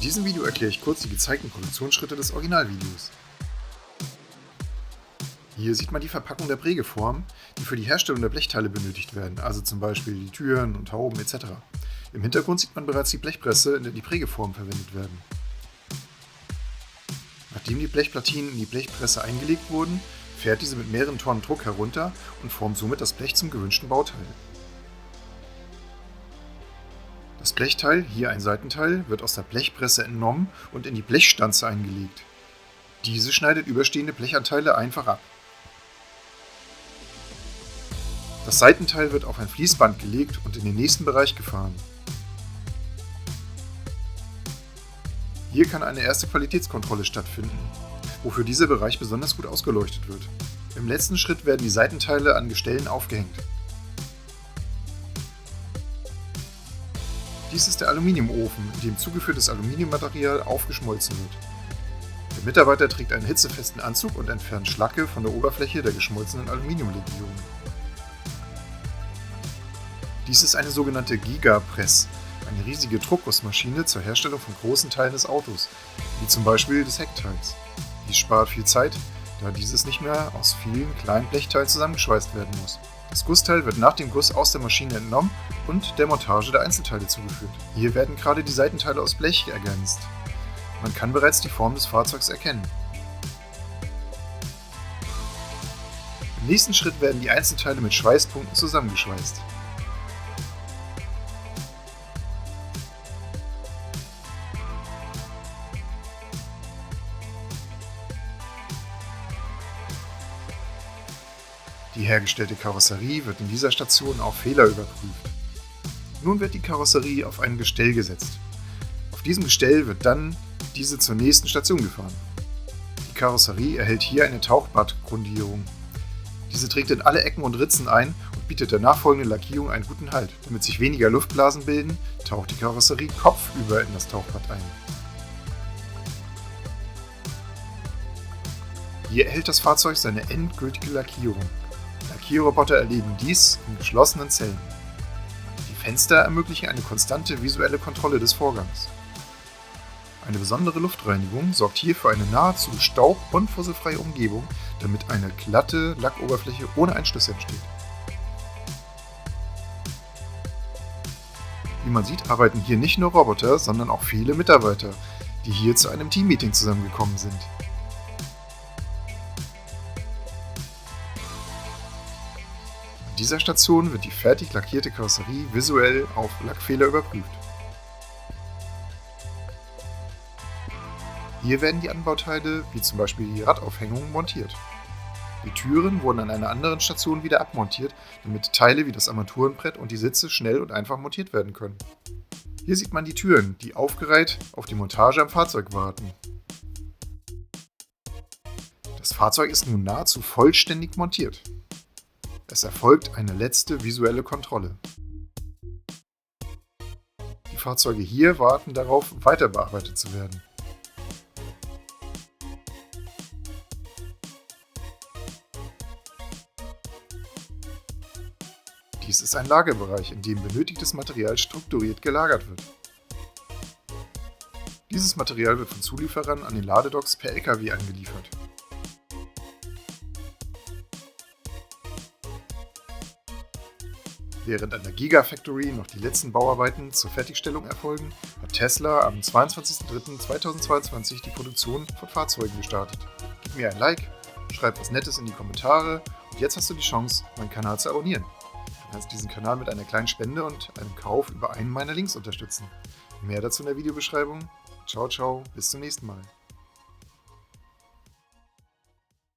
diesem Video erkläre ich kurz die gezeigten Produktionsschritte des Originalvideos. Hier sieht man die Verpackung der Prägeform, die für die Herstellung der Blechteile benötigt werden, also zum Beispiel die Türen und Hauben etc. Im Hintergrund sieht man bereits die Blechpresse, in der die Prägeformen verwendet werden. Nachdem die Blechplatinen in die Blechpresse eingelegt wurden, fährt diese mit mehreren Tonnen Druck herunter und formt somit das Blech zum gewünschten Bauteil. Das Blechteil, hier ein Seitenteil, wird aus der Blechpresse entnommen und in die Blechstanze eingelegt. Diese schneidet überstehende Blechanteile einfach ab. Das Seitenteil wird auf ein Fließband gelegt und in den nächsten Bereich gefahren. Hier kann eine erste Qualitätskontrolle stattfinden, wofür dieser Bereich besonders gut ausgeleuchtet wird. Im letzten Schritt werden die Seitenteile an Gestellen aufgehängt. Dies ist der Aluminiumofen, in dem zugeführtes Aluminiummaterial aufgeschmolzen wird. Der Mitarbeiter trägt einen hitzefesten Anzug und entfernt Schlacke von der Oberfläche der geschmolzenen Aluminiumlegierungen. Dies ist eine sogenannte Gigapress, eine riesige Druckgussmaschine zur Herstellung von großen Teilen des Autos, wie zum Beispiel des Heckteils. Dies spart viel Zeit, da dieses nicht mehr aus vielen kleinen Blechteilen zusammengeschweißt werden muss. Das Gussteil wird nach dem Guss aus der Maschine entnommen und der Montage der Einzelteile zugeführt. Hier werden gerade die Seitenteile aus Blech ergänzt. Man kann bereits die Form des Fahrzeugs erkennen. Im nächsten Schritt werden die Einzelteile mit Schweißpunkten zusammengeschweißt. Die hergestellte Karosserie wird in dieser Station auf Fehler überprüft. Nun wird die Karosserie auf ein Gestell gesetzt. Auf diesem Gestell wird dann diese zur nächsten Station gefahren. Die Karosserie erhält hier eine Tauchbadgrundierung. Diese trägt in alle Ecken und Ritzen ein und bietet der nachfolgenden Lackierung einen guten Halt. Damit sich weniger Luftblasen bilden, taucht die Karosserie kopfüber in das Tauchbad ein. Hier erhält das Fahrzeug seine endgültige Lackierung. Lackierroboter erledigen dies in geschlossenen Zellen. Die Fenster ermöglichen eine konstante visuelle Kontrolle des Vorgangs. Eine besondere Luftreinigung sorgt hier für eine nahezu staub- und fusselfreie Umgebung, damit eine glatte Lackoberfläche ohne Einschlüsse entsteht. Wie man sieht, arbeiten hier nicht nur Roboter, sondern auch viele Mitarbeiter, die hier zu einem Teammeeting zusammengekommen sind. An dieser Station wird die fertig lackierte Karosserie visuell auf Lackfehler überprüft. Hier werden die Anbauteile, wie zum Beispiel die Radaufhängung, montiert. Die Türen wurden an einer anderen Station wieder abmontiert, damit Teile wie das Armaturenbrett und die Sitze schnell und einfach montiert werden können. Hier sieht man die Türen, die aufgereiht auf die Montage am Fahrzeug warten. Das Fahrzeug ist nun nahezu vollständig montiert. Es erfolgt eine letzte visuelle Kontrolle. Die Fahrzeuge hier warten darauf, weiter bearbeitet zu werden. Dies ist ein Lagerbereich, in dem benötigtes Material strukturiert gelagert wird. Dieses Material wird von Zulieferern an den Ladedocks per LKW angeliefert. Während an der Gigafactory noch die letzten Bauarbeiten zur Fertigstellung erfolgen, hat Tesla am 22.03.2022 die Produktion von Fahrzeugen gestartet. Gib mir ein Like, schreib was Nettes in die Kommentare und jetzt hast du die Chance, meinen Kanal zu abonnieren. Du kannst diesen Kanal mit einer kleinen Spende und einem Kauf über einen meiner Links unterstützen. Mehr dazu in der Videobeschreibung. Ciao, ciao, bis zum nächsten Mal.